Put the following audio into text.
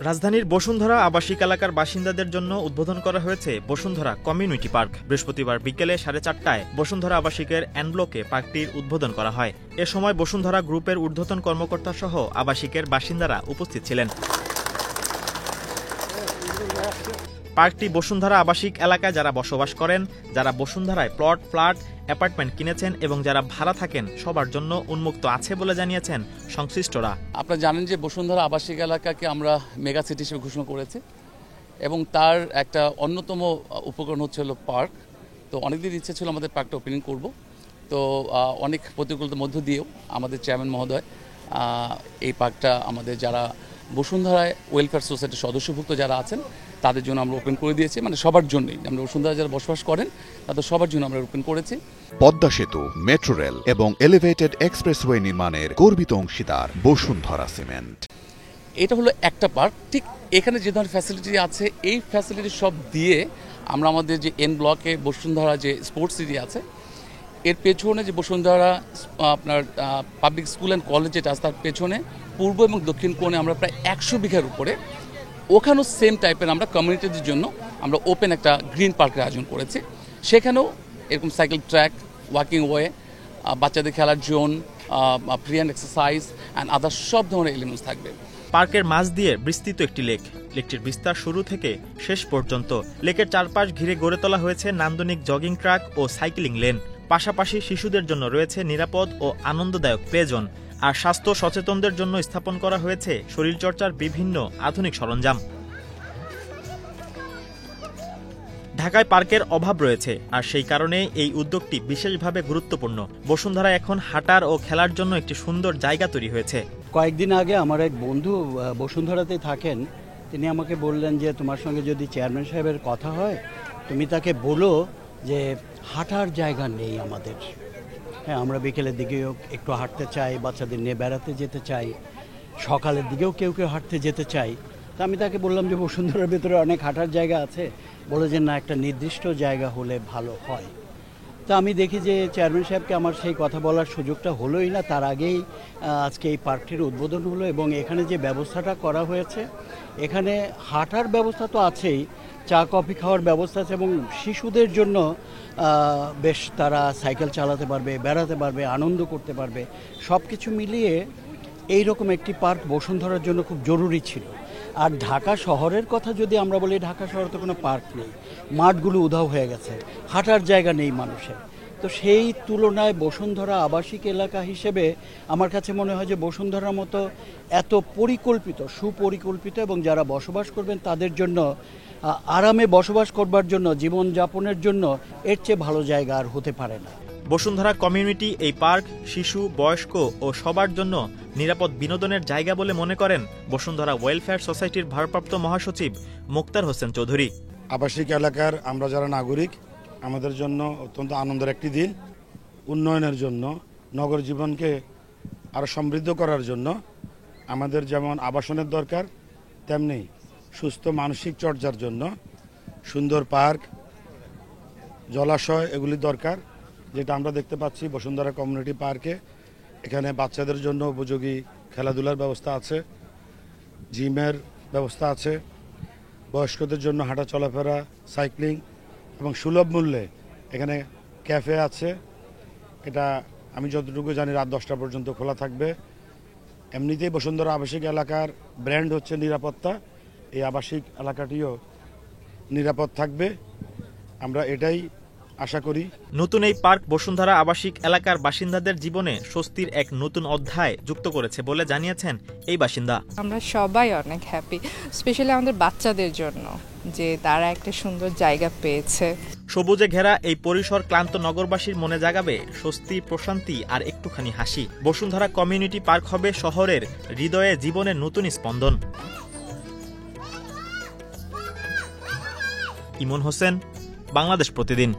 রাজধানীর বসুন্ধরা আবাসিক এলাকার বাসিন্দাদের জন্য উদ্বোধন করা হয়েছে বসুন্ধরা কমিউনিটি পার্ক। বৃহস্পতিবার বিকেলে 4:30টায় বসুন্ধরা আবাসিকের এন ব্লকে পার্কটির উদ্বোধন করা হয়। এ সময় বসুন্ধরা গ্রুপের ঊর্ধ্বতন কর্মকর্তা সহ আবাসিকের বাসিন্দারা উপস্থিত ছিলেন। পার্কটি বসুন্ধরা আবাসিক এলাকায় যারা বসবাস করেন, যারা বসুন্ধরায় প্লট, ফ্ল্যাট, অ্যাপার্টমেন্ট কিনেছেন এবং যারা ভাড়া থাকেন সবার জন্য উন্মুক্ত আছে বলে জানিয়েছেন সংশ্লিষ্টরা। আপনারা জানেন যে বসুন্ধরা আবাসিক এলাকাকে আমরা মেগা সিটি হিসেবে ঘোষণা করেছি এবং তার একটা অন্যতম উপকরণ হচ্ছে হলো পার্ক। তো অনেকদিন ইচ্ছে ছিল আমাদের পার্কটা ওপেনিং করব। তো অনেক প্রতিকূলতার মধ্য দিয়েও আমাদের চেয়ারম্যান মহোদয় এই পার্কটা আমাদের যারা বসুন্ধরায় ওয়েলফেয়ার সোসাইটির সদস্যভুক্ত যারা আছেন তাদের জন্য আমরা ওপেন করে দিয়েছি, মানে সবার জন্যই। আমরা বসুন্ধরা যারা বসবাস করেন তাদের সবার জন্য আমরা ওপেন করেছি। পদ্মা সেতু, মেট্রো রেল এবং এলিভেটেড এক্সপ্রেসওয়ে নির্মাণের গর্বিত অংশীদার বসুন্ধরা সিমেন্ট। এটা হলো একটা পার্ক। ঠিক এখানে যে ধরনের ফ্যাসিলিটি আছে এই ফ্যাসিলিটি সব দিয়ে আমরা আমাদের যে এন ব্লকে বসুন্ধরা যে স্পোর্টস সিটি আছে এর পেছনে যে বসুন্ধরা আপনার পাবলিক স্কুল অ্যান্ড কলেজ যেটা আছে তার পেছনে পূর্ব এবং দক্ষিণ কোণে আমরা প্রায় 100 বিঘার উপরে ওখানেও সেম টাইপের আমরা কমিউনিটিদের জন্য আমরা ওপেন একটা গ্রিন পার্কের আয়োজন করেছি। সেখানেও এরকম সাইকেল ট্র্যাক, ওয়াকিং ওয়ে, বাচ্চাদের খেলার zone, free hand exercise and other সব ধরনের এলিমেন্টস থাকবে। পার্কের মাঝ দিয়ে বিস্তৃত একটি লেক। লেকটির বিস্তার শুরু থেকে শেষ পর্যন্ত। লেকের চারপাশ ঘিরে গড়ে তোলা হয়েছে নান্দনিক জগিং ট্র্যাক ও সাইক্লিং লেন। পাশাপাশি শিশুদের জন্য রয়েছে নিরাপদ ও আনন্দদায়ক প্লে জোন। আর স্বাস্থ্য সচেতনদের জন্য স্থাপন করা হয়েছে শরীরচর্চার বিভিন্ন আধুনিক সরঞ্জাম। ঢাকায় পার্কের অভাব রয়েছে, আর সেই কারণে এই উদ্যোগটি বিশেষভাবে গুরুত্বপূর্ণ। বসুন্ধরা এখন হাঁটার ও খেলার জন্য একটি সুন্দর জায়গা তৈরি হয়েছে। কয়েকদিন আগে আমার এক বন্ধু বসুন্ধরাতে থাকেন, তিনি আমাকে বললেন যে তোমার সঙ্গে যদি চেয়ারম্যান সাহেবের কথা হয় তুমি তাকে বলো যে হাঁটার জায়গা নেই আমাদের। হ্যাঁ, আমরা বিকেলের দিকেও একটু হাঁটতে চাই, বাচ্চাদের নিয়ে বেড়াতে যেতে চাই, সকালের দিকেও কেউ কেউ হাঁটতে যেতে চাই। তা আমি তাকে বললাম যে বসুন্ধরার ভেতরে অনেক হাঁটার জায়গা আছে, বলে যে না, একটা নির্দিষ্ট জায়গা হলে ভালো হয়। তা আমি দেখি যে চেয়ারম্যান সাহেবকে আমার সেই কথা বলার সুযোগটা হলোই না, তার আগেই আজকে এই পার্কটির উদ্বোধন হলো। এবং এখানে যে ব্যবস্থাটা করা হয়েছে, এখানে হাঁটার ব্যবস্থা তো আছেই, চা কফি খাওয়ার ব্যবস্থা আছে এবং শিশুদের জন্য বেশ তারা সাইকেল চালাতে পারবে, বেড়াতে পারবে, আনন্দ করতে পারবে। সব কিছু মিলিয়ে এইরকম একটি পার্ক বসুন্ধরার জন্য খুব জরুরি ছিল। আর ঢাকা শহরের কথা যদি আমরা বলি, ঢাকা শহরে তো কোনো পার্ক নেই, মাঠগুলো উধাও হয়ে গেছে, হাঁটার জায়গা নেই মানুষের। তো সেই তুলনায় বসুন্ধরা আবাসিক এলাকা হিসেবে আমার কাছে মনে হয় যে বসুন্ধরার মতো এত পরিকল্পিত, সুপরিকল্পিত এবং যারা বসবাস করবেন তাদের জন্য আরামে বসবাস করবার জন্য, জীবনযাপনের জন্য এর চেয়ে ভালো জায়গা আর হতে পারে না। বসুন্ধরা কমিউনিটি এই পার্ক শিশু, বয়স্ক ও সবার জন্য নিরাপদ বিনোদনের জায়গা বলে মনে করেন বসুন্ধরা ওয়েলফেয়ার সোসাইটির ভারপ্রাপ্ত মহাসচিব মোক্তার হোসেন চৌধুরী। আবাসিক এলাকার আমরা যারা নাগরিক, আমাদের জন্য অত্যন্ত আনন্দের একটি দিন। উন্নয়নের জন্য, নগর জীবনকে আরও সমৃদ্ধ করার জন্য আমাদের যেমন আবাসনের দরকার, তেমনি সুস্থ মানসিক চর্চার জন্য সুন্দর পার্ক, জলাশয় এগুলি দরকার, যেটা আমরা দেখতে পাচ্ছি বসুন্ধরা কমিউনিটি পার্কে। এখানে বাচ্চাদের জন্য উপযোগী খেলাধুলার ব্যবস্থা আছে, জিমের ব্যবস্থা আছে, বয়স্কদের জন্য হাঁটা চলাফেরা, সাইক্লিং এবং সুলভ মূল্যে এখানে ক্যাফে আছে। এটা আমি যতটুকু জানি রাত 10টা পর্যন্ত খোলা থাকবে। এমনিতেই বসুন্ধরা আবাসিক এলাকার ব্র্যান্ড হচ্ছে নিরাপত্তা। এই আবাসিক এলাকাটিও নিরাপদ থাকবে, আমরা এটাই আশা করি। নতুন এই পার্ক বসুন্ধরা আবাসিক এলাকার বাসিন্দাদের জীবনে স্বস্তির এক নতুন অধ্যায় যুক্ত করেছে বলে জানিয়েছেন এই বাসিন্দা। আমরা সবাই অনেক হ্যাপি, স্পেশালি আমাদের বাচ্চাদের জন্য যে তারা একটা সুন্দর জায়গা পেয়েছে। সবুজে ঘেরা এই পরিসর ক্লান্ত নগরবাসীর মনে জাগাবে স্বস্তি, প্রশান্তি আর একটুখানি হাসি। বসুন্ধরা কমিউনিটি পার্ক হবে শহরের হৃদয়ে জীবনের নতুন স্পন্দন। ইমন হোসেন, বাংলাদেশ প্রতিদিন।